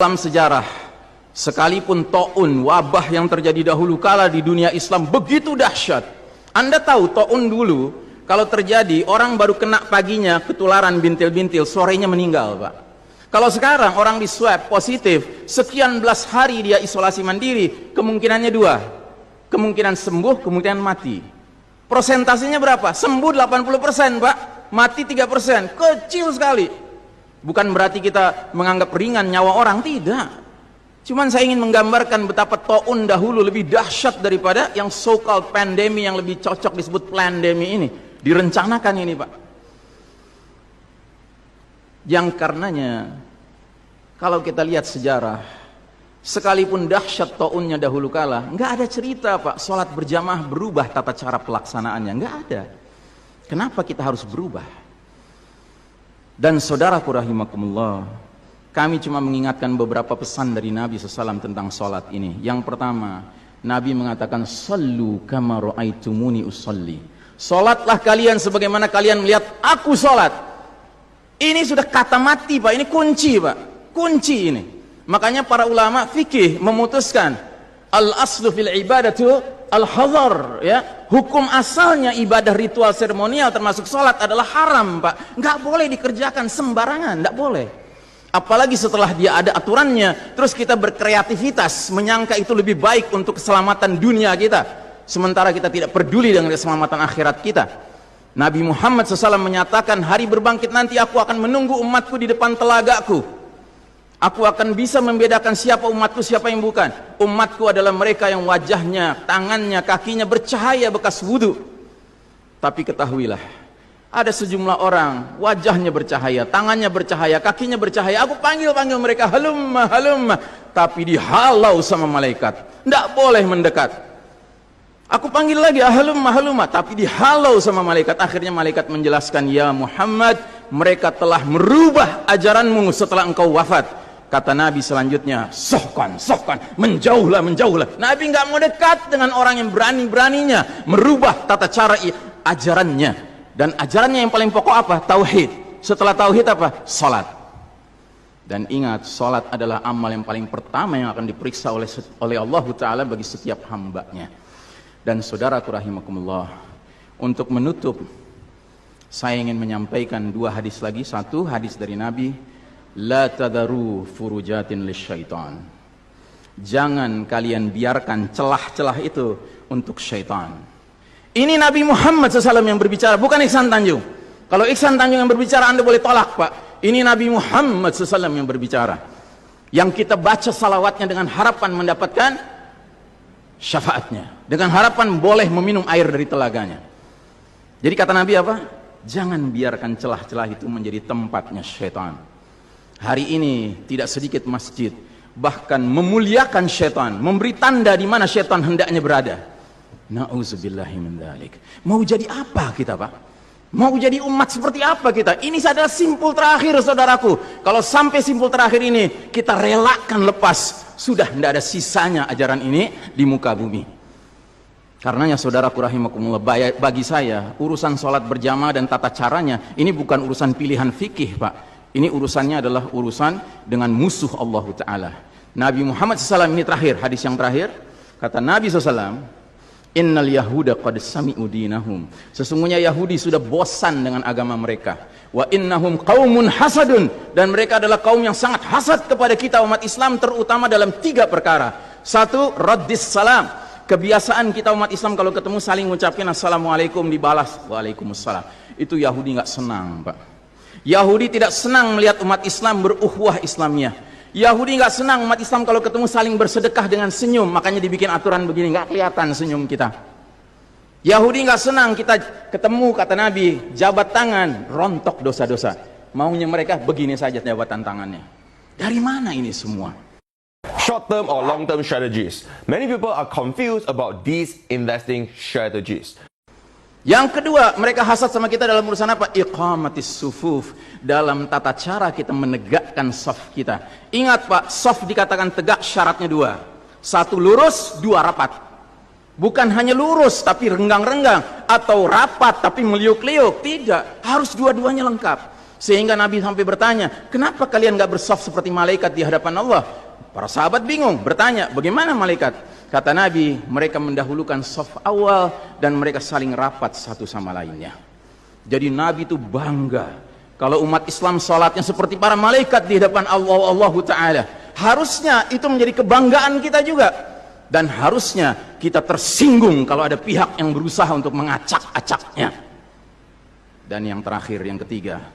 Dalam sejarah, sekalipun taun, wabah yang terjadi dahulu kala di dunia Islam begitu dahsyat. Anda tahu taun dulu kalau terjadi orang baru kena paginya ketularan bintil-bintil, sorenya meninggal, Pak. Kalau sekarang orang di swab positif, sekian belas hari dia isolasi mandiri, kemungkinannya dua, kemungkinan sembuh, kemungkinan mati. Prosentasenya berapa? Sembuh 80%, Pak, mati 3%, kecil sekali. Bukan berarti kita menganggap ringan nyawa orang, tidak. Cuman saya ingin menggambarkan betapa taun dahulu lebih dahsyat daripada yang so-called pandemi yang lebih cocok disebut plandemi ini. Direncanakan ini, Pak. Yang karenanya, kalau kita lihat sejarah, sekalipun dahsyat taunnya dahulu kala, nggak ada cerita, Pak, sholat berjamaah berubah tata cara pelaksanaannya. Nggak ada. Kenapa kita harus berubah? Dan saudaraku rahimakumullah, kami cuma mengingatkan beberapa pesan dari Nabi SAW tentang sholat ini. Yang pertama, Nabi mengatakan, Sallu kama ra'aitumuni usalli. Sholatlah kalian sebagaimana kalian melihat aku sholat. Ini sudah kata mati, Pak. Ini kunci, Pak. Kunci ini. Makanya para ulama fikih memutuskan, al-aslu fil ibadatu al-hadar, ya. Hukum asalnya ibadah ritual seremonial termasuk sholat adalah haram, Pak. Nggak boleh dikerjakan sembarangan, nggak boleh. Apalagi setelah dia ada aturannya, terus kita berkreativitas menyangka itu lebih baik untuk keselamatan dunia kita, sementara kita tidak peduli dengan keselamatan akhirat kita. Nabi Muhammad SAW menyatakan, hari berbangkit nanti aku akan menunggu umatku di depan telagaku. Aku akan bisa membedakan siapa umatku, siapa yang bukan. Umatku adalah mereka yang wajahnya, tangannya, kakinya bercahaya bekas wudhu. Tapi ketahuilah, ada sejumlah orang wajahnya bercahaya, tangannya bercahaya, kakinya bercahaya. Aku panggil mereka, halumma, halumma, tapi dihalau sama malaikat. Tidak boleh mendekat. Aku panggil lagi, halumma, halumma, tapi dihalau sama malaikat. Akhirnya malaikat menjelaskan, ya Muhammad, mereka telah merubah ajaranmu setelah engkau wafat. Kata Nabi selanjutnya, sohkan, menjauhlah. Nabi nggak mau dekat dengan orang yang berani-beraninya merubah tata cara ajarannya. Dan ajarannya yang paling pokok apa? Tauhid. Setelah tauhid apa? Salat. Dan ingat, salat adalah amal yang paling pertama yang akan diperiksa oleh Allah Ta'ala bagi setiap hambanya. Dan saudaraku rahimakumullah, untuk menutup, saya ingin menyampaikan dua hadis lagi. Satu hadis dari Nabi, la tadaru furujatin lisyaitan. Jangan kalian biarkan celah-celah itu untuk syaitan. Ini Nabi Muhammad SAW yang berbicara, bukan Iksan Tanjung. Kalau Iksan Tanjung yang berbicara, Anda boleh tolak, Pak. Ini Nabi Muhammad SAW yang berbicara, yang kita baca salawatnya dengan harapan mendapatkan syafaatnya, dengan harapan boleh meminum air dari telaganya. Jadi kata Nabi apa? Jangan biarkan celah-celah itu menjadi tempatnya syaitan. Hari ini tidak sedikit masjid bahkan memuliakan syaitan, memberi tanda di mana syaitan hendaknya berada. Na'udzubillahi min dzalik. Mau jadi apa kita, Pak? Mau jadi umat seperti apa kita? Ini adalah simpul terakhir, saudaraku. Kalau sampai simpul terakhir ini kita relakan lepas, sudah tidak ada sisanya ajaran ini di muka bumi. Karenanya saudaraku rahimakumullah, bagi saya urusan sholat berjamaah dan tata caranya ini bukan urusan pilihan fikih, Pak. Ini urusannya adalah urusan dengan musuh Allah Ta'ala. Nabi Muhammad SAW ini terakhir, hadis yang terakhir, kata Nabi SAW, innal yahuda qad sami'u dinahum. Sesungguhnya Yahudi sudah bosan dengan agama mereka. Wa innahum qaumun hasadun. Dan mereka adalah kaum yang sangat hasad kepada kita umat Islam, terutama dalam 3 perkara. Satu, raddis salam. Kebiasaan kita umat Islam kalau ketemu saling mengucapkan assalamualaikum, dibalas waalaikumsalam. Itu Yahudi nggak senang, Pak. Yahudi tidak senang melihat umat Islam berukhuwah Islamiyah. Yahudi nggak senang umat Islam kalau ketemu saling bersedekah dengan senyum, makanya dibikin aturan begini, nggak kelihatan senyum kita. Yahudi nggak senang kita ketemu, kata Nabi, jabat tangan, rontok dosa-dosa. Maunya mereka begini saja jabatan tangannya. Dari mana ini semua? Short-term or long-term strategies. Many people are confused about these investing strategies. Yang kedua, mereka hasad sama kita dalam urusan apa? Iqamatis sufuf, dalam tata cara kita menegakkan saf kita. Ingat, Pak, saf dikatakan tegak syaratnya 2. 1 lurus, 2 rapat. Bukan hanya lurus tapi renggang-renggang, atau rapat tapi meliuk-liuk. Tidak, harus dua-duanya lengkap. Sehingga Nabi sampai bertanya, kenapa kalian gak bersaf seperti malaikat di hadapan Allah? Para sahabat bingung, bertanya, bagaimana malaikat? Kata Nabi, mereka mendahulukan saf awal dan mereka saling rapat satu sama lainnya. Jadi Nabi itu bangga kalau umat Islam sholatnya seperti para malaikat di hadapan Allah Ta'ala. Harusnya itu menjadi kebanggaan kita juga. Dan harusnya kita tersinggung kalau ada pihak yang berusaha untuk mengacak-acaknya. Dan yang terakhir, yang ketiga,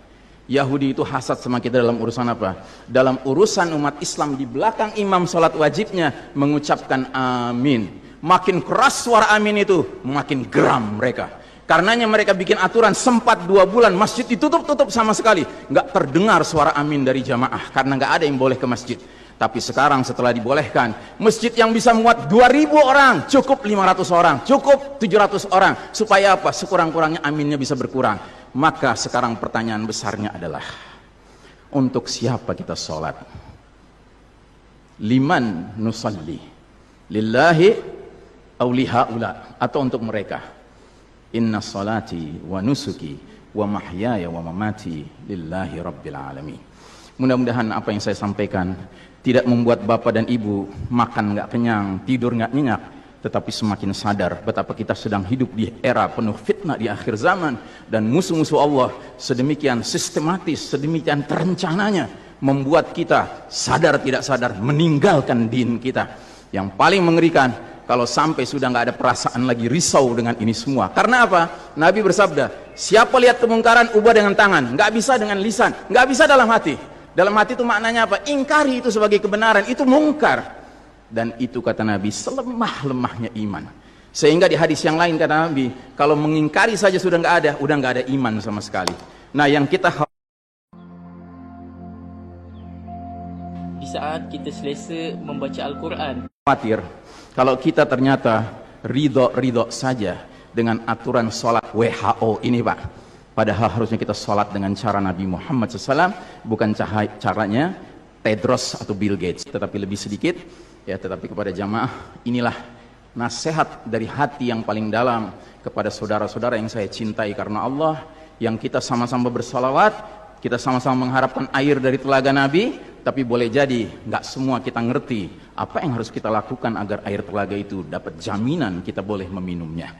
Yahudi itu hasad sama kita dalam urusan apa? Dalam urusan umat Islam di belakang imam sholat wajibnya mengucapkan amin. Makin keras suara amin itu, makin geram mereka. Karenanya mereka bikin aturan, sempat 2 bulan masjid ditutup sama sekali, nggak terdengar suara amin dari jamaah karena nggak ada yang boleh ke masjid. Tapi sekarang setelah dibolehkan, masjid yang bisa muat 2000 orang cukup 500 orang, cukup 700 orang, supaya apa? Sekurang-kurangnya aminnya bisa berkurang. Maka sekarang pertanyaan besarnya adalah, untuk siapa kita sholat? Liman nusalli? Lillahi aw lihaula? Atau untuk mereka? Inna salati wa nusuki wa mahyaya wa mamati lillahi rabbil alamin. Mudah-mudahan apa yang saya sampaikan tidak membuat bapak dan ibu makan nggak kenyang, tidur nggak nyenyak, tetapi semakin sadar betapa kita sedang hidup di era penuh fitnah di akhir zaman, dan musuh-musuh Allah sedemikian sistematis, sedemikian terencananya membuat kita sadar tidak sadar meninggalkan din kita. Yang paling mengerikan, kalau sampai sudah nggak ada perasaan lagi risau dengan ini semua. Karena apa? Nabi bersabda, siapa lihat kemungkaran ubah dengan tangan, nggak bisa dengan lisan, nggak bisa dalam hati. Dalam hati itu maknanya apa? Ingkari itu sebagai kebenaran, itu mungkar. Dan itu kata Nabi selemah-lemahnya iman. Sehingga di hadis yang lain kata Nabi, kalau mengingkari saja sudah nggak ada, udah nggak ada iman sama sekali. Nah, yang kita di saat kita selesa membaca Al-Quran, khawatir kalau kita ternyata ridho saja dengan aturan sholat WHO ini, Pak. Padahal harusnya kita sholat dengan cara Nabi Muhammad SAW, bukan caranya Tedros atau Bill Gates, tetapi lebih sedikit. Ya, tetapi kepada jamaah, inilah nasihat dari hati yang paling dalam kepada saudara-saudara yang saya cintai karena Allah, yang kita sama-sama bersalawat, kita sama-sama mengharapkan air dari telaga Nabi, tapi boleh jadi nggak semua kita ngerti apa yang harus kita lakukan agar air telaga itu dapat jaminan kita boleh meminumnya.